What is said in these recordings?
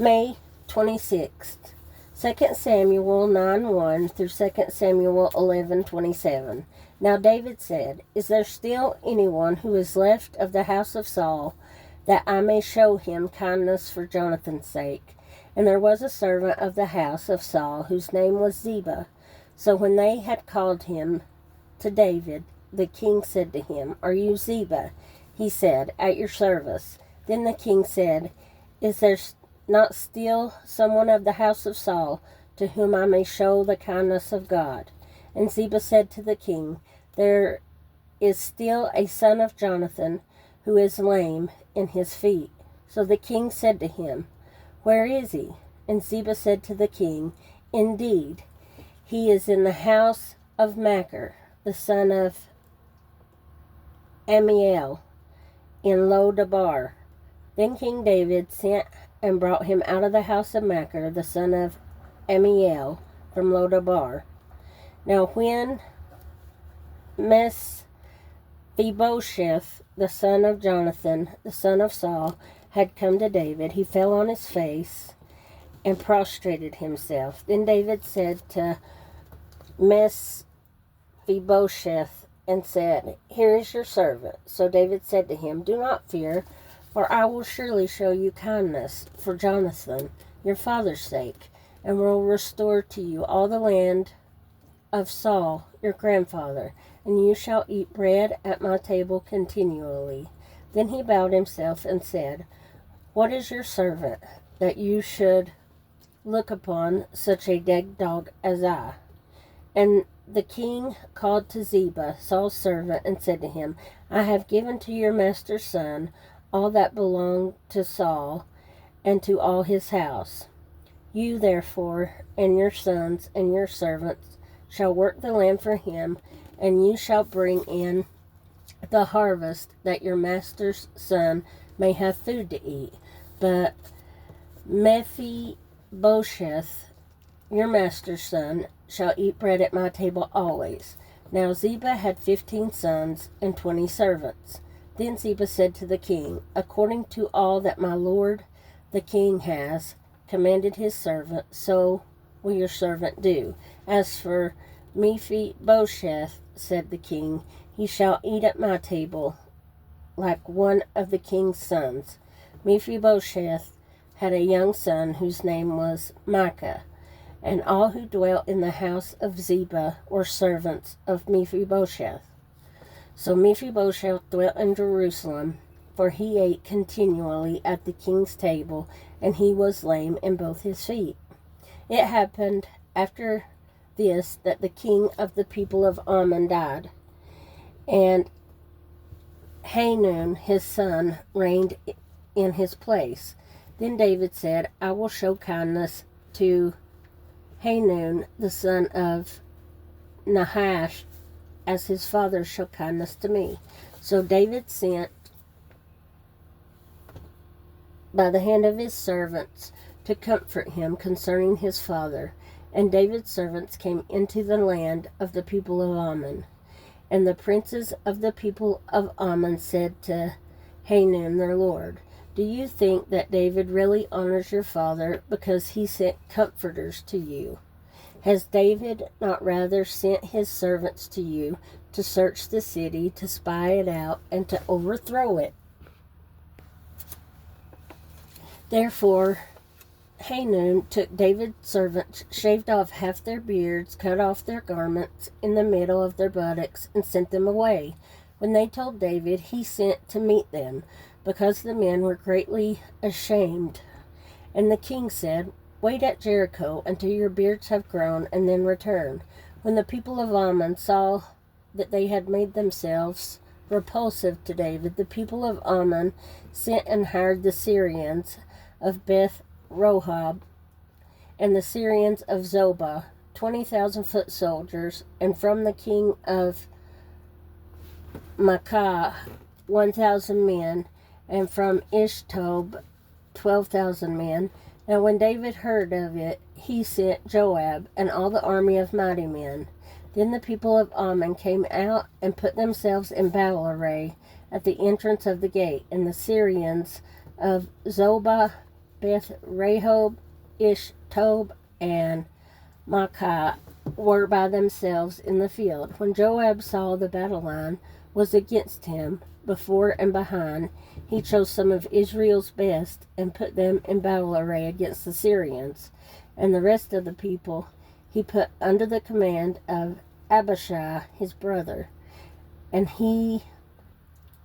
May 26th. 2 Samuel 9:1 through 2 Samuel 11:27. Now David said, "Is there still anyone who is left of the house of Saul, that I may show him kindness for Jonathan's sake?" And there was a servant of the house of Saul, whose name was Ziba. So when they had called him to David, the king said to him, "Are you Ziba?" He said, "At your service." Then the king said, "Is there not still someone of the house of Saul, to whom I may show the kindness of God?" And Ziba said to the king, "There is still a son of Jonathan, who is lame in his feet." So the king said to him, "Where is he?" And Ziba said to the king, "Indeed, he is in the house of Machir, the son of Ammiel, in Lo-debar." Then King David sent and brought him out of the house of Machir, the son of Ammiel, from Lo-debar. Now when Mephibosheth, the son of Jonathan, the son of Saul, had come to David, he fell on his face and prostrated himself. Then David said to Mephibosheth and said, "Here is your servant." So David said to him, "Do not fear, for I will surely show you kindness for Jonathan, your father's sake, and will restore to you all the land of Saul, your grandfather, and you shall eat bread at my table continually." Then he bowed himself and said, "What is your servant, that you should look upon such a dead dog as I?" And the king called to Ziba, Saul's servant, and said to him, "I have given to your master's son all that belonged to Saul, and to all his house. You, therefore, and your sons and your servants shall work the land for him, and you shall bring in the harvest, that your master's son may have food to eat. But Mephibosheth, your master's son, shall eat bread at my table always." Now Ziba had 15 sons and 20 servants. Then Ziba said to the king, "According to all that my lord the king has commanded his servant, so will your servant do. As for Mephibosheth," said the king, "he shall eat at my table like one of the king's sons." Mephibosheth had a young son whose name was Micah, and all who dwelt in the house of Ziba were servants of Mephibosheth. So Mephibosheth dwelt in Jerusalem, for he ate continually at the king's table, and he was lame in both his feet. It happened after this that the king of the people of Ammon died, and Hanun his son reigned in his place. Then David said, "I will show kindness to Hanun the son of Nahash, as his father showed kindness to me." So David sent by the hand of his servants to comfort him concerning his father. And David's servants came into the land of the people of Ammon. And the princes of the people of Ammon said to Hanun their lord, "Do you think that David really honors your father because he sent comforters to you? Has David not rather sent his servants to you to search the city, to spy it out, and to overthrow it?" Therefore Hanun took David's servants, shaved off half their beards, cut off their garments in the middle of their buttocks, and sent them away. When they told David, he sent to meet them, because the men were greatly ashamed. And the king said, "Wait at Jericho until your beards have grown, and then return." When the people of Ammon saw that they had made themselves repulsive to David, the people of Ammon sent and hired the Syrians of Beth Rohab and the Syrians of Zobah, 20,000 foot soldiers, and from the king of Maacah 1,000 men, and from Ishtob 12,000 men. And when David heard of it, he sent Joab and all the army of mighty men. Then the people of Ammon came out and put themselves in battle array at the entrance of the gate, and the Syrians of Zobah Beth Rehob, Ish-Tob, and Maacah were by themselves in the field. When Joab saw the battle line was against him, before and behind, he chose some of Israel's best and put them in battle array against the Syrians, and the rest of the people he put under the command of Abishai his brother, and he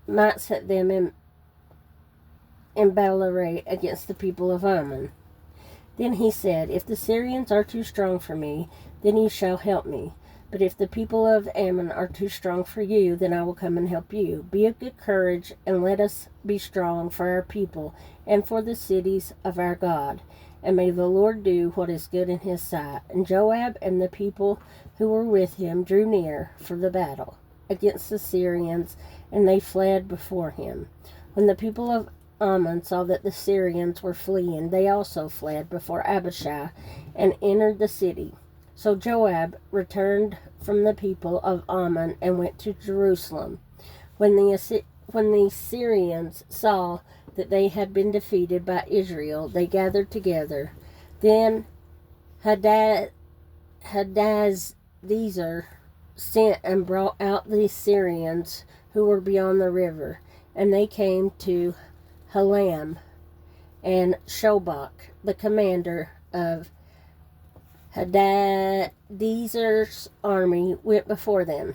might set them in battle array against the people of Ammon. Then he said, If the Syrians are too strong for me, then you shall help me. But if the people of Ammon are too strong for you, then I will come and help you. Be of good courage, and let us be strong for our people and for the cities of our God. And may the Lord do what is good in his sight. And Joab and the people who were with him drew near for the battle against the Syrians, and they fled before him. When the people of Ammon saw that the Syrians were fleeing, they also fled before Abishai and entered the city. So Joab returned from the people of Ammon and went to Jerusalem. When the Syrians saw that they had been defeated by Israel, they gathered together. Then Hadadezer sent and brought out the Syrians who were beyond the river, and they came to Halam, and Shobach, the commander of Hadadezer's army, went before them.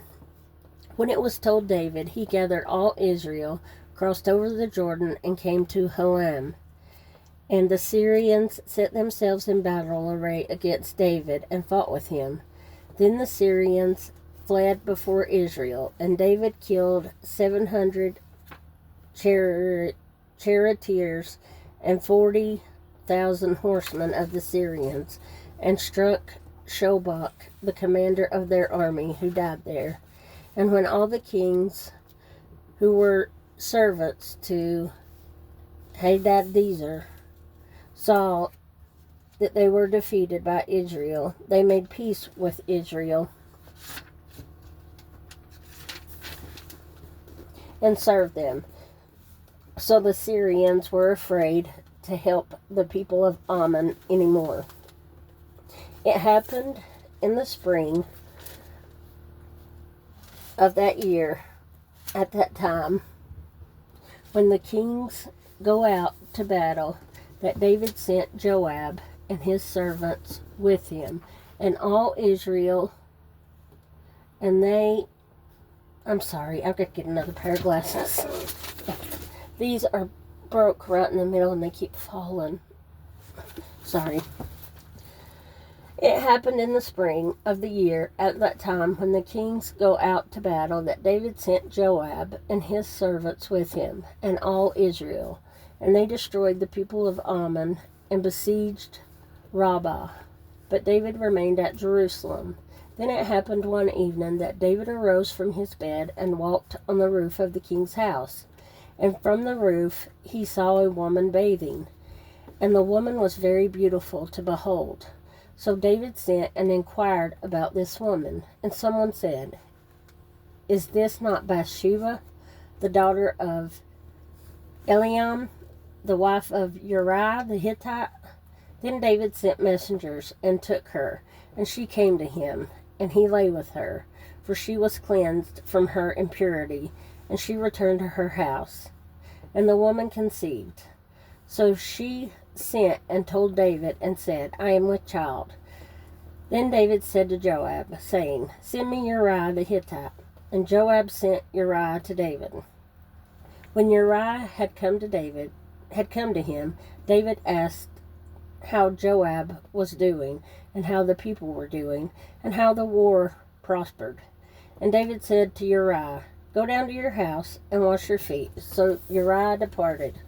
When it was told David, he gathered all Israel, crossed over the Jordan, and came to Halam. And the Syrians set themselves in battle array against David and fought with him. Then the Syrians fled before Israel, and David killed 700 charioteers and 40,000 horsemen of the Syrians, and struck Shobach, the commander of their army, who died there. And when all the kings who were servants to Hadadezer saw that they were defeated by Israel, they made peace with Israel and served them. So the Syrians were afraid to help the people of Ammon anymore. It happened in the spring of that year, at that time, when the kings go out to battle, that David sent Joab and his servants with him, and all Israel, and I'm sorry, I've got to get another pair of glasses. These are broke right in the middle and they keep falling. Sorry. It happened in the spring of the year at that time when the kings go out to battle that David sent Joab and his servants with him and all Israel. And they destroyed the people of Ammon and besieged Rabbah. But David remained at Jerusalem. Then it happened one evening that David arose from his bed and walked on the roof of the king's house. And from the roof he saw a woman bathing. And the woman was very beautiful to behold. So David sent and inquired about this woman. And someone said, Is this not Bathsheba, the daughter of Eliam, the wife of Uriah the Hittite? Then David sent messengers and took her, and she came to him, and he lay with her, for she was cleansed from her impurity, and she returned to her house. And the woman conceived. So she sent and told David and said, I am with child. Then David said to Joab, saying, Send me Uriah the Hittite. And Joab sent Uriah to David. When Uriah had come to him, David asked how Joab was doing, and how the people were doing, and how the war prospered. And David said to Uriah, Go down to your house and wash your feet. So Uriah departed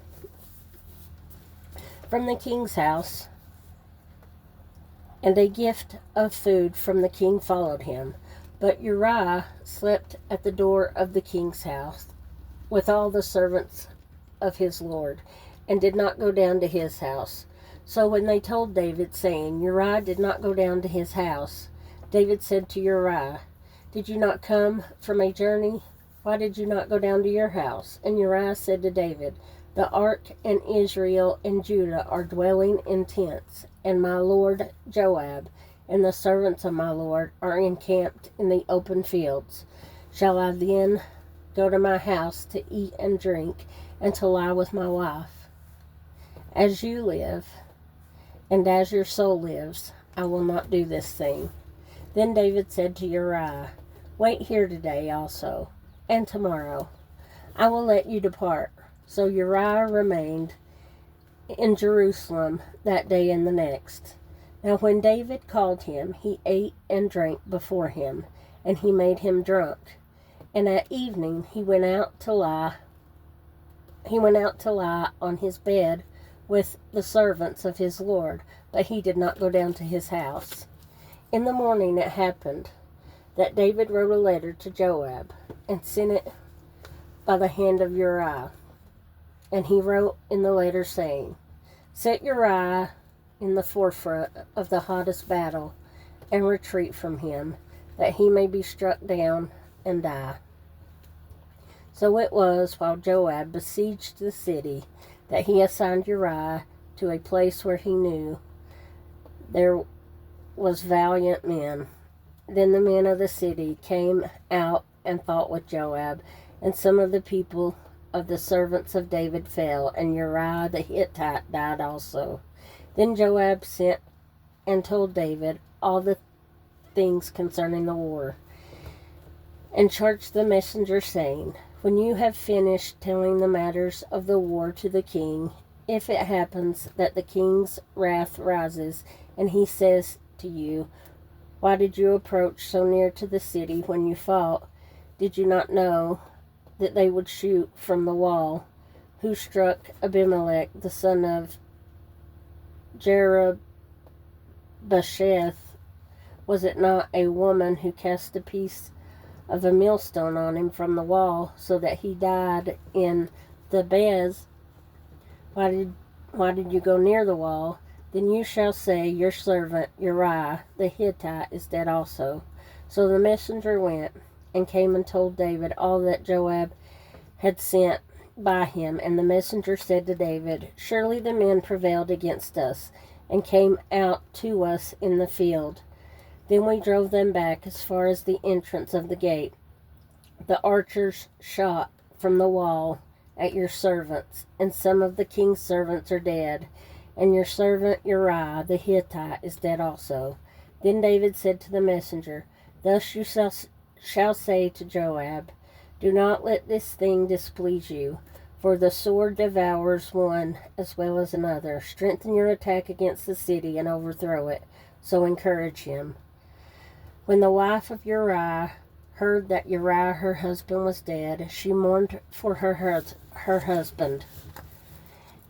from the king's house, and a gift of food from the king followed him. But Uriah slept at the door of the king's house with all the servants of his lord, and did not go down to his house. So when they told David, saying, Uriah did not go down to his house, David said to Uriah, Did you not come from a journey? Why did you not go down to your house? And Uriah said to David, The ark and Israel and Judah are dwelling in tents, and my lord Joab and the servants of my lord are encamped in the open fields. Shall I then go to my house to eat and drink, and to lie with my wife? As you live, and as your soul lives, I will not do this thing." Then David said to Uriah, "Wait here today also, and tomorrow. I will let you depart." So Uriah remained in Jerusalem that day and the next. Now when David called him, he ate and drank before him, and he made him drunk. And at evening he went out to lie on his bed with the servants of his lord, but he did not go down to his house. In the morning it happened that David wrote a letter to Joab and sent it by the hand of Uriah. And he wrote in the letter saying, "Set Uriah in the forefront of the hottest battle, and retreat from him, that he may be struck down and die." So it was, while Joab besieged the city, that he assigned Uriah to a place where he knew there was valiant men. Then the men of the city came out and fought with Joab, and some of the people of the servants of David fell, and Uriah the Hittite died also. Then Joab sent and told David all the things concerning the war, and charged the messenger, saying, "When you have finished telling the matters of the war to the king, if it happens that the king's wrath rises, and he says to you, 'Why did you approach so near to the city when you fought? Did you not know that they would shoot from the wall? Who struck Abimelech, the son of Jerubbesheth? Was it not a woman who cast a piece of a millstone on him from the wall, so that he died in the Bez? Why did you go near the wall? Then you shall say, your servant Uriah the Hittite is dead also." So the messenger went and came and told David all that Joab had sent by him. And the messenger said to David, "Surely the men prevailed against us, and came out to us in the field. Then we drove them back as far as the entrance of the gate. The archers shot from the wall at your servants, and some of the king's servants are dead, and your servant Uriah the Hittite is dead also." Then David said to the messenger, "Thus you shall say to Joab, do not let this thing displease you, for the sword devours one as well as another. Strengthen your attack against the city and overthrow it, so encourage him." When the wife of Uriah heard that Uriah her husband was dead, she mourned for her husband.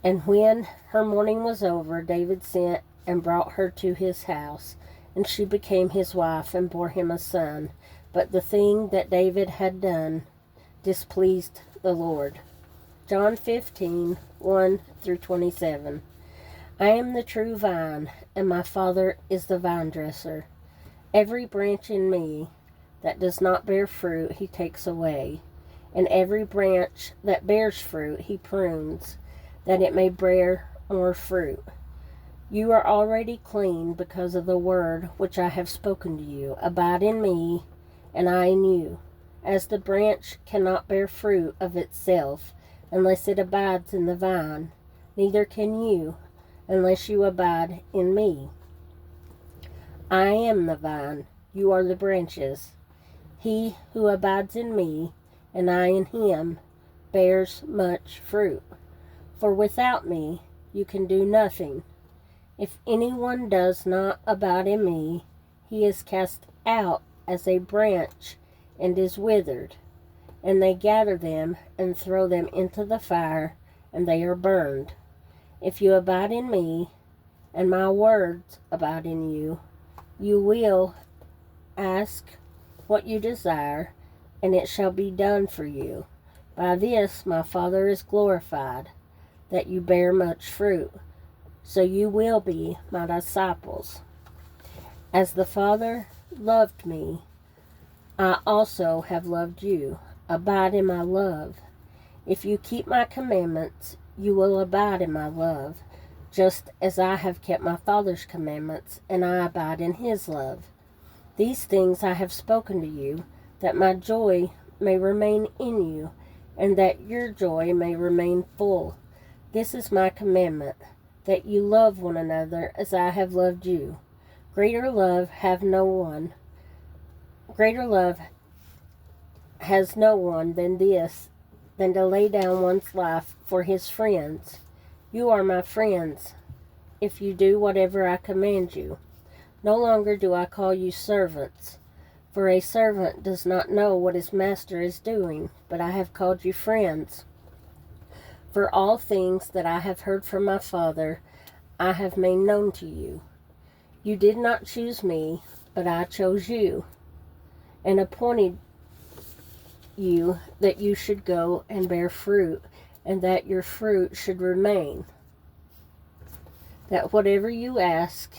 And when her mourning was over, David sent and brought her to his house, and she became his wife and bore him a son. But the thing that David had done displeased the Lord. John 15:1-27. "I am the true vine, and my Father is the vine dresser. Every branch in me that does not bear fruit he takes away, and every branch that bears fruit he prunes, that it may bear more fruit. You are already clean because of the word which I have spoken to you. Abide in me, and I in you. As the branch cannot bear fruit of itself unless it abides in the vine, neither can you unless you abide in me. I am the vine, you are the branches. He who abides in me, and I in him, bears much fruit. For without me you can do nothing. If anyone does not abide in me, he is cast out as a branch and is withered, and they gather them and throw them into the fire, and they are burned. If you abide in me, and my words abide in you, you will ask what you desire, and it shall be done for you. By this my Father is glorified, that you bear much fruit, so you will be my disciples. As the Father loved me, I also have loved you. Abide in my love. If you keep my commandments, you will abide in my love, just as I have kept my Father's commandments, and I abide in his love. These things I have spoken to you, that my joy may remain in you, and that your joy may remain full. This is my commandment, that you love one another as I have loved you. Greater love has no one than this, than to lay down one's life for his friends. You are my friends, if you do whatever I command you. No longer do I call you servants, for a servant does not know what his master is doing, but I have called you friends. For all things that I have heard from my Father, I have made known to you. You did not choose me, but I chose you, and appointed you that you should go and bear fruit, and that your fruit should remain, that whatever you ask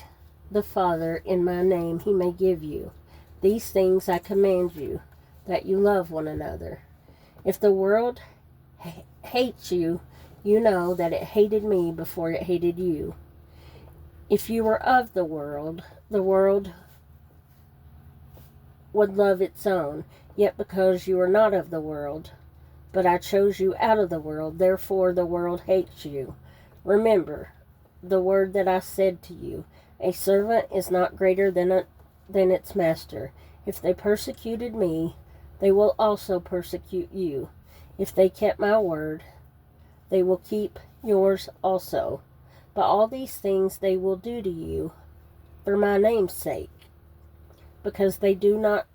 the Father in my name he may give you. These things I command you, that you love one another. If the world hates you, you know that it hated me before it hated you. If you were of the world would love its own. Yet because you are not of the world, but I chose you out of the world, therefore the world hates you. Remember the word that I said to you, a servant is not greater than its master. If they persecuted me, they will also persecute you. If they kept my word, they will keep yours also. But all these things they will do to you for my name's sake, because they do not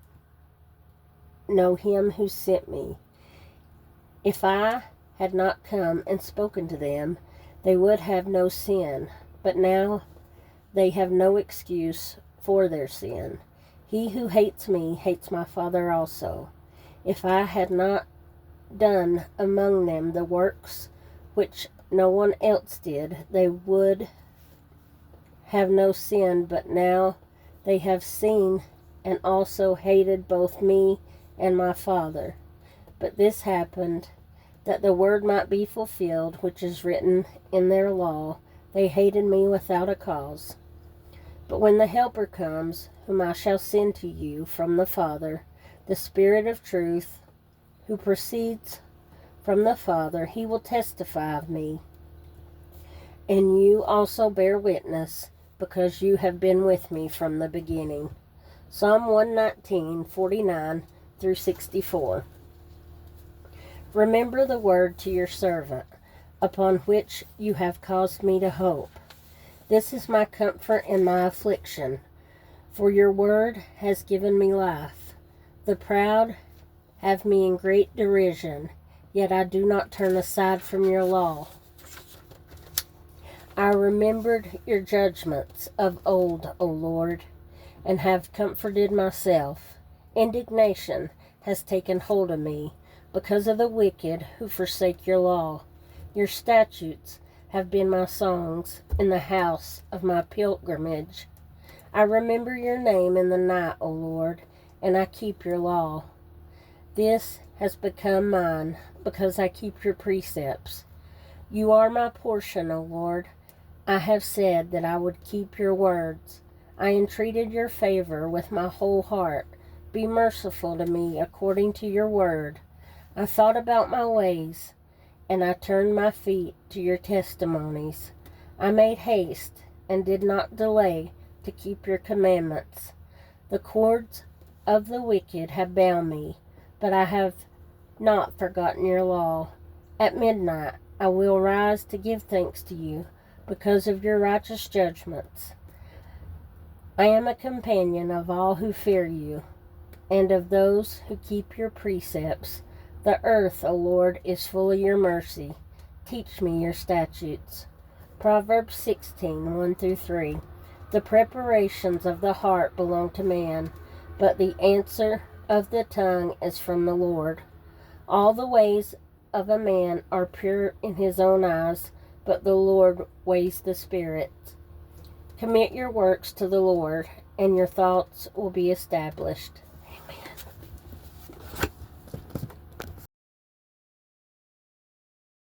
know him who sent me. If I had not come and spoken to them, they would have no sin, but now they have no excuse for their sin. He who hates me hates my Father also. If I had not done among them the works which no one else did, they would have no sin, but now they have seen and also hated both me and my Father. But this happened, that the word might be fulfilled, which is written in their law, they hated me without a cause. But when the Helper comes, whom I shall send to you from the Father, the Spirit of truth, who proceeds from the Father, he will testify of me. And you also bear witness, because you have been with me from the beginning. Psalm 119:49 through 64. Remember the word to your servant, upon which you have caused me to hope. This is my comfort in my affliction, for your word has given me life. The proud have me in great derision, yet I do not turn aside from your law. I remembered your judgments of old, O Lord, and have comforted myself. Indignation has taken hold of me because of the wicked who forsake your law. Your statutes have been my songs in the house of my pilgrimage. I remember your name in the night, O Lord, and I keep your law. This has become mine because I keep your precepts. You are my portion, O Lord. I have said that I would keep your words. I entreated your favor with my whole heart. Be merciful to me according to your word. I thought about my ways, and I turned my feet to your testimonies. I made haste and did not delay to keep your commandments. The cords of the wicked have bound me, but I have not forgotten your law. At midnight I will rise to give thanks to you because of your righteous judgments. I am a companion of all who fear you, and of those who keep your precepts. The earth, O Lord, is full of your mercy. Teach me your statutes. Proverbs 16:1 through 3. The preparations of the heart belong to man, but the answer of the tongue is from the Lord. All the ways of a man are pure in his own eyes, but the Lord weighs the spirit. Commit your works to the Lord, and your thoughts will be established.